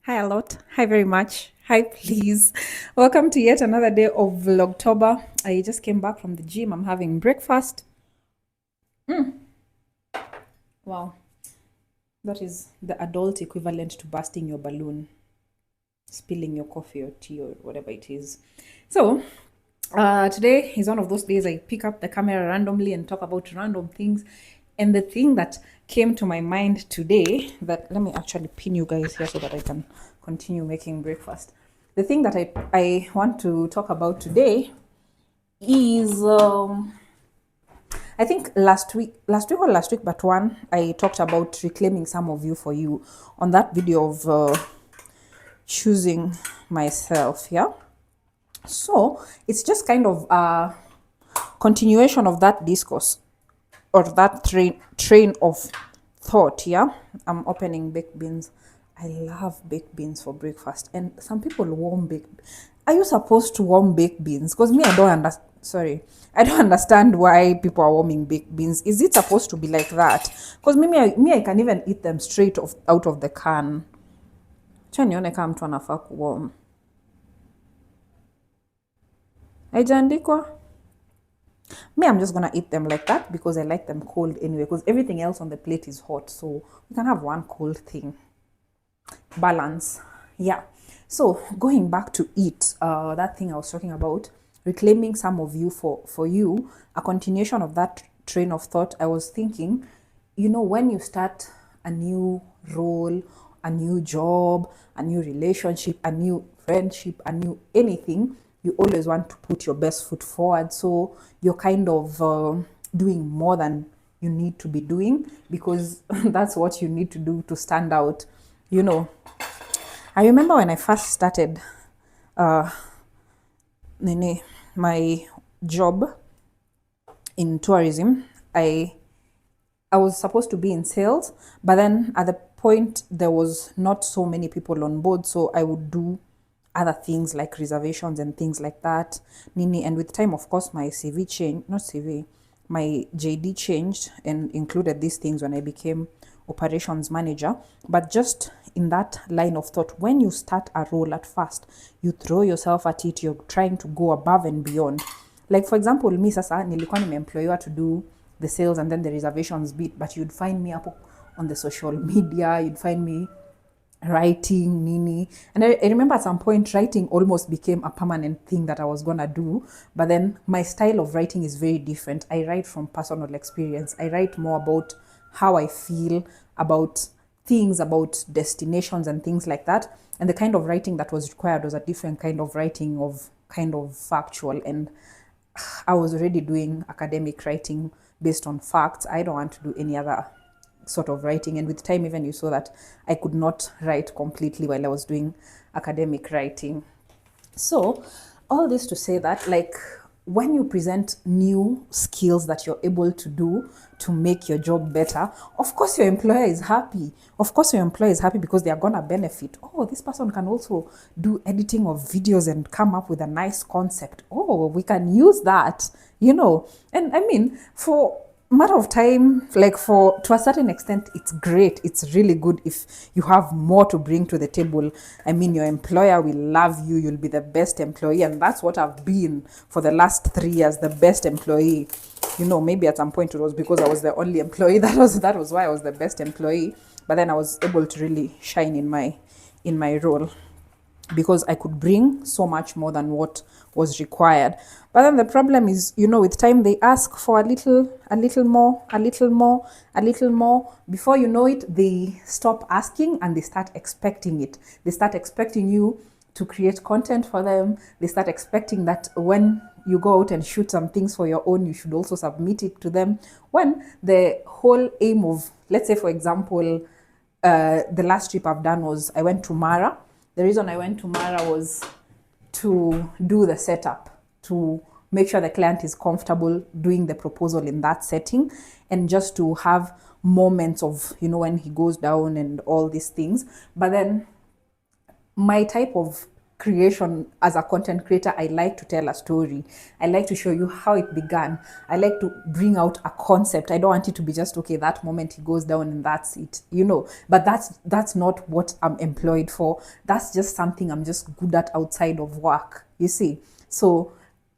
Hi a lot. Hi very much. Hi please. Welcome to yet another day of Vlogtober. I just came back from the gym. I'm having breakfast. Wow, that is the adult equivalent to bursting your balloon, spilling your coffee or tea or whatever it is. So, today is one of those days I pick up the camera randomly and talk about random things. And the thing that came to my mind today, that let me actually pin you guys here so that I can continue making breakfast. The thing that I want to talk about today is I think last week, but one, I talked about reclaiming some of you for you on that video of choosing myself. Yeah. So it's just kind of a continuation of that discourse or that train of thought. Yeah. I'm opening baked beans. I love baked beans for breakfast, and some people warm baked. Are you supposed to warm baked beans? Because me, I don't understand. Sorry, I don't understand why people are warming baked beans. Is it supposed to be like that? Because me, I can even eat them straight out of the can. Acha nione kama mtu anafaa kuwarm. Haijaandikwa. Me, I'm just gonna eat them like that because I like them cold anyway. Because everything else on the plate is hot, so we can have one cold thing. Balance. Yeah. So going back to it, that thing I was talking about, reclaiming some of you for you, a continuation of that train of thought. I was thinking, when you start a new role, a new job, a new relationship, a new friendship, a new anything, you always want to put your best foot forward. So you're kind of doing more than you need to be doing because that's what you need to do to stand out. I remember when I first started my job in tourism, I was supposed to be in sales, but then at the point there was not so many people on board, so I would do other things like reservations and things like that. And with time, of course, my CV changed, not CV, my JD changed and included these things when I became operations manager. But just in that line of thought, when you start a role at first, you throw yourself at it, you're trying to go above and beyond. Like for example, me sasa nilikuwa nimeemployiwa to do the sales and then the reservations bit, but you'd find me up on the social media, you'd find me writing nini, and I remember at some point writing almost became a permanent thing that I was gonna do. But then my style of writing is very different. I write from personal experience. I write more about how I feel about things, about destinations and things like that. And the kind of writing that was required was a different kind of writing, of kind of factual. And I was already doing academic writing based on facts. I don't want to do any other sort of writing. And with time, even you saw that I could not write completely while I was doing academic writing. So all this to say that, like, when you present new skills that you're able to do to make your job better, of course your employer is happy. Of course your employer is happy because they are gonna benefit. Oh, this person can also do editing of videos and come up with a nice concept. Oh, we can use that, And I mean, for matter of time, like, for to a certain extent, it's great, it's really good if you have more to bring to the table. I mean, your employer will love you, you'll be the best employee, and that's what I've been for the last 3 years, the best employee. Maybe at some point it was because I was the only employee. That was why I was the best employee. But then I was able to really shine in my role because I could bring so much more than what was required. But then the problem is, with time they ask for a little more, a little more, a little more. Before you know it, they stop asking and they start expecting it. They start expecting you to create content for them. They start expecting that when you go out and shoot some things for your own, you should also submit it to them. When the whole aim of, let's say, for example, the last trip I've done was I went to Mara. The reason I went to Mara was to do the setup, to make sure the client is comfortable doing the proposal in that setting, and just to have moments of, when he goes down and all these things. But then my type of creation as a content creator, I like to tell a story. I like to show you how it began. I like to bring out a concept. I don't want it to be just, okay, that moment he goes down and that's it, but that's not what I'm employed for. That's just something I'm just good at outside of work, you see. So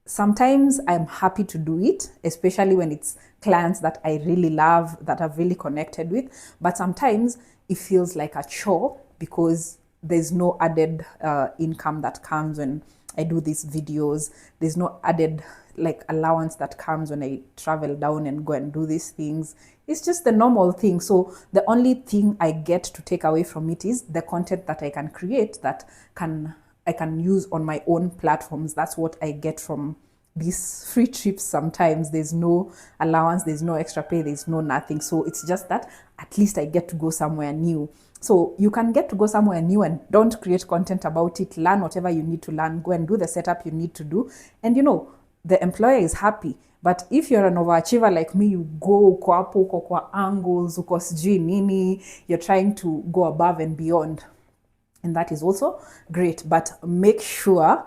sometimes I'm happy to do it, especially when it's clients that I really love, that I've really connected with. But sometimes it feels like a chore because there's no added income that comes when I do these videos. There's no added like allowance that comes when I travel down and go and do these things. It's just the normal thing. So the only thing I get to take away from it is the content that I can create that I can use on my own platforms. That's what I get from these free trips. Sometimes there's no allowance, there's no extra pay, there's no nothing. So it's just that at least I get to go somewhere new. So you can get to go somewhere new and don't create content about it. Learn whatever you need to learn. Go and do the setup you need to do. And the employer is happy. But if you're an overachiever like me, you go uko hapo, uko kwa angles, uko sijui nini, you're trying to go above and beyond. And that is also great. But make sure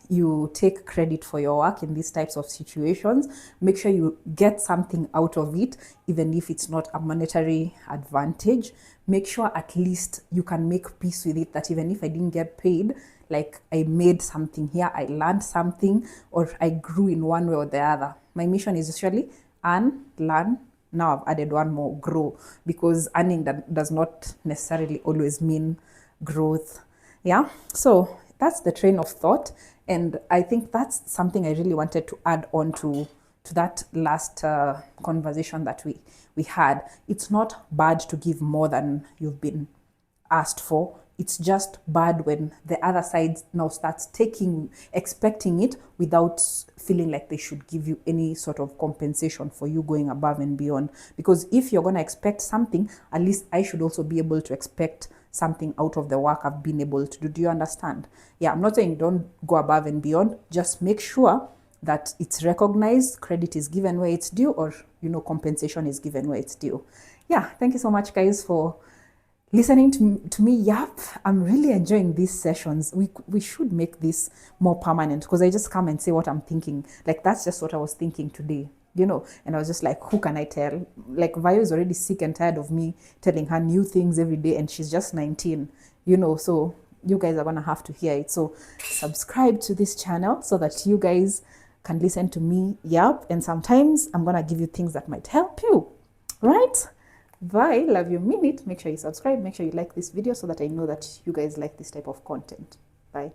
you take credit for your work in these types of situations. Make sure you get something out of it, even if it's not a monetary advantage. Make sure at least you can make peace with it, that even if I didn't get paid, like I made something here, I learned something, or I grew in one way or the other. My mission is usually earn, learn. Now I've added one more, grow, because earning that does not necessarily always mean growth. Yeah, so that's the train of thought, and I think that's something I really wanted to add on to that last conversation that we had. It's not bad to give more than you've been asked for. It's just bad when the other side now starts expecting it without feeling like they should give you any sort of compensation for you going above and beyond. Because if you're going to expect something, at least I should also be able to expect something out of the work I've been able to do. Do you understand? Yeah, I'm not saying don't go above and beyond. Just make sure that it's recognized, credit is given where it's due, or compensation is given where it's due. Yeah, thank you so much, guys, for listening to me yap. I'm really enjoying these sessions. We should make this more permanent, because I just come and say what I'm thinking. Like, that's just what I was thinking today, and I was just like, who can I tell? Like, Vayo is already sick and tired of me telling her new things every day, and she's just 19, so you guys are gonna have to hear it. So subscribe to this channel so that you guys can listen to me yap, and sometimes I'm gonna give you things that might help you, right? Bye. Love you, mean it. Make sure you subscribe. Make sure you like this video so that I know that you guys like this type of content. Bye.